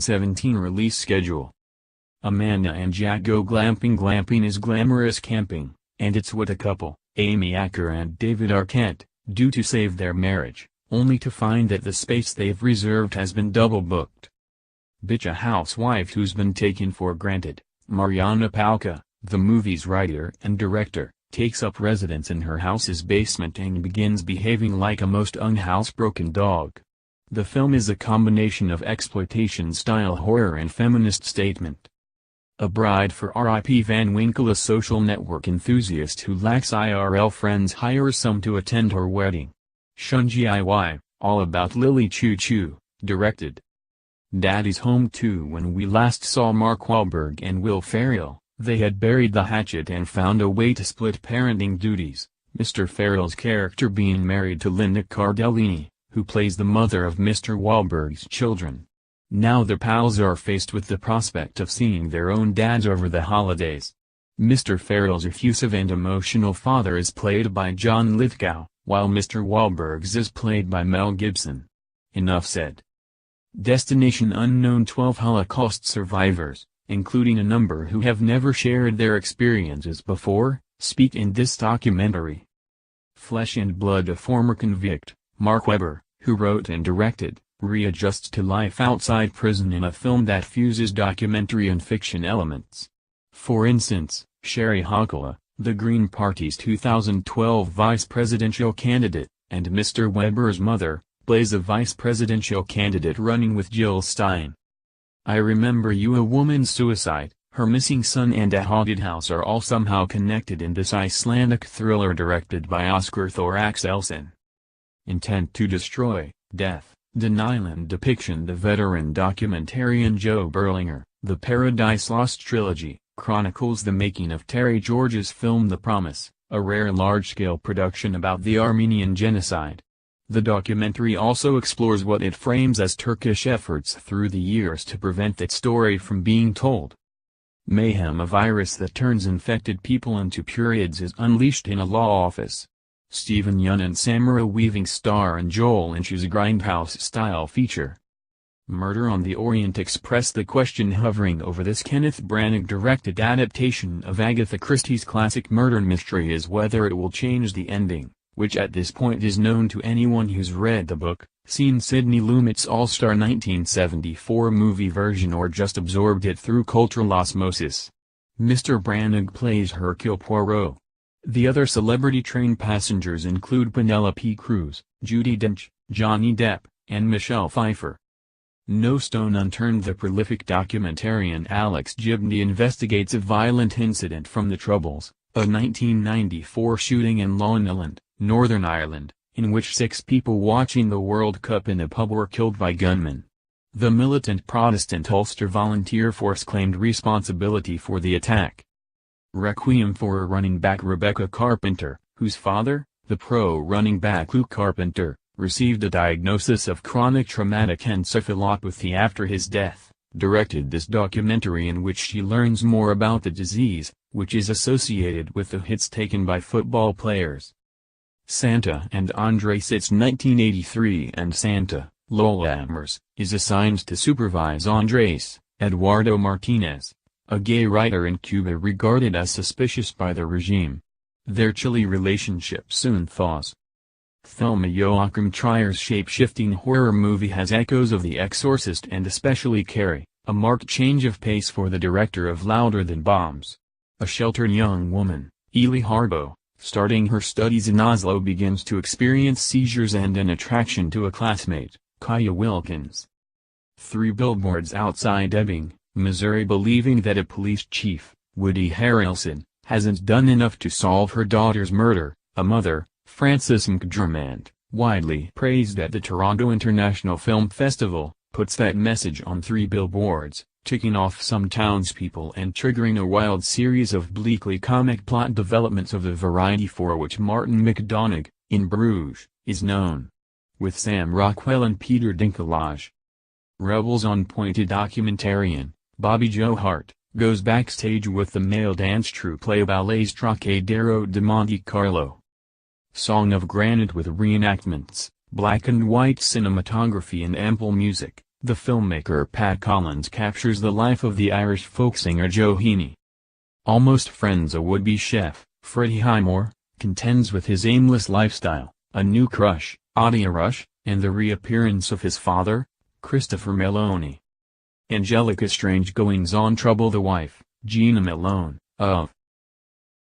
2017 release schedule. Amanda and Jack go glamping. Glamping is glamorous camping, and it's what a couple, Amy Acker and David Arquette, do to save their marriage, only to find that the space they've reserved has been double booked. Bitch, a housewife who's been taken for granted, Marianna Palka, the movie's writer and director, takes up residence in her house's basement and begins behaving like a most un-housebroken dog. The film is a combination of exploitation-style horror and feminist statement. A bride for R.I.P. Van Winkle, a social network enthusiast who lacks IRL friends, hires some to attend her wedding. Shunji Iwai, All About Lily Chou-Chou, directed. Daddy's home too. When we last saw Mark Wahlberg and Will Ferrell, they had buried the hatchet and found a way to split parenting duties, Mr. Ferrell's character being married to Linda Cardellini, who plays the mother of Mr. Wahlberg's children. Now the pals are faced with the prospect of seeing their own dads over the holidays. Mr. Ferrell's effusive and emotional father is played by John Lithgow, while Mr. Wahlberg's is played by Mel Gibson. Enough said. Destination unknown. 12 Holocaust survivors, including a number who have never shared their experiences before, speak in this documentary. Flesh and blood. A former convict, Mark Webber, who wrote and directed, readjusts to life outside prison in a film that fuses documentary and fiction elements. For instance, Sherry Hochula, the Green Party's 2012 vice presidential candidate, and Mr. Webber's mother, plays a vice presidential candidate running with Jill Stein. I Remember You, a woman's suicide, her missing son and a haunted house are all somehow connected in this Icelandic thriller directed by Oscar Thor Axelsson. Intent to Destroy, Death, Denial and Depiction. The veteran documentarian Joe Berlinger, The Paradise Lost trilogy, chronicles the making of Terry George's film The Promise, a rare large-scale production about the Armenian genocide. The documentary also explores what it frames as Turkish efforts through the years to prevent that story from being told. Mayhem, a virus that turns infected people into purids, is unleashed in a law office. Stephen Yeun and Samara Weaving star in Joel Lynch's Grindhouse-style feature. Murder on the Orient Express. The question hovering over this Kenneth Branagh-directed adaptation of Agatha Christie's classic murder mystery is whether it will change the ending, which at this point is known to anyone who's read the book, seen Sidney Lumet's all-star 1974 movie version, or just absorbed it through cultural osmosis. Mr. Branagh plays Hercule Poirot. The other celebrity train passengers include Penelope Cruz, Judi Dench, Johnny Depp, and Michelle Pfeiffer. No stone unturned. The prolific documentarian Alex Gibney investigates a violent incident from the Troubles, a 1994 shooting in Llanelland, Northern Ireland, in which 6 people watching the World Cup in a pub were killed by gunmen. The militant Protestant Ulster Volunteer Force claimed responsibility for the attack. Requiem for a running back. Rebecca Carpenter, whose father, the pro running back Luke Carpenter, received a diagnosis of chronic traumatic encephalopathy after his death, directed this documentary in which she learns more about the disease, which is associated with the hits taken by football players. Santa and Andres. It's 1983 and Santa, Lola Amers, is assigned to supervise Andres, Eduardo Martinez, a gay writer in Cuba regarded as suspicious by the regime. Their chilly relationship soon thaws. Thelma Joachim Trier's shape-shifting horror movie has echoes of The Exorcist and especially Carrie, a marked change of pace for the director of Louder Than Bombs. A sheltered young woman, Ely Harbo, starting her studies in Oslo, begins to experience seizures and an attraction to a classmate, Kaya Wilkins. 3 billboards outside Ebbing, Missouri. Believing that a police chief, Woody Harrelson, hasn't done enough to solve her daughter's murder, a mother, Frances McDormand, widely praised at the Toronto International Film Festival, puts that message on 3 billboards, ticking off some townspeople and triggering a wild series of bleakly comic plot developments of the variety for which Martin McDonagh, in Bruges, is known. With Sam Rockwell and Peter Dinklage. Rebels on Pointed documentarian, Bobby Joe Hart, goes backstage with the male dance troupe Play Ballet's Trocadero de Monte Carlo. Song of Granite with reenactments, black and white cinematography and ample music, The filmmaker Pat Collins captures the life of the Irish folk singer Joe Heaney. Almost Friends, a would-be chef, Freddie Highmore, contends with his aimless lifestyle, a new crush, Adia Rush, and the reappearance of his father, Christopher Meloni. Angelica's strange goings-on trouble the wife, Gina Malone, of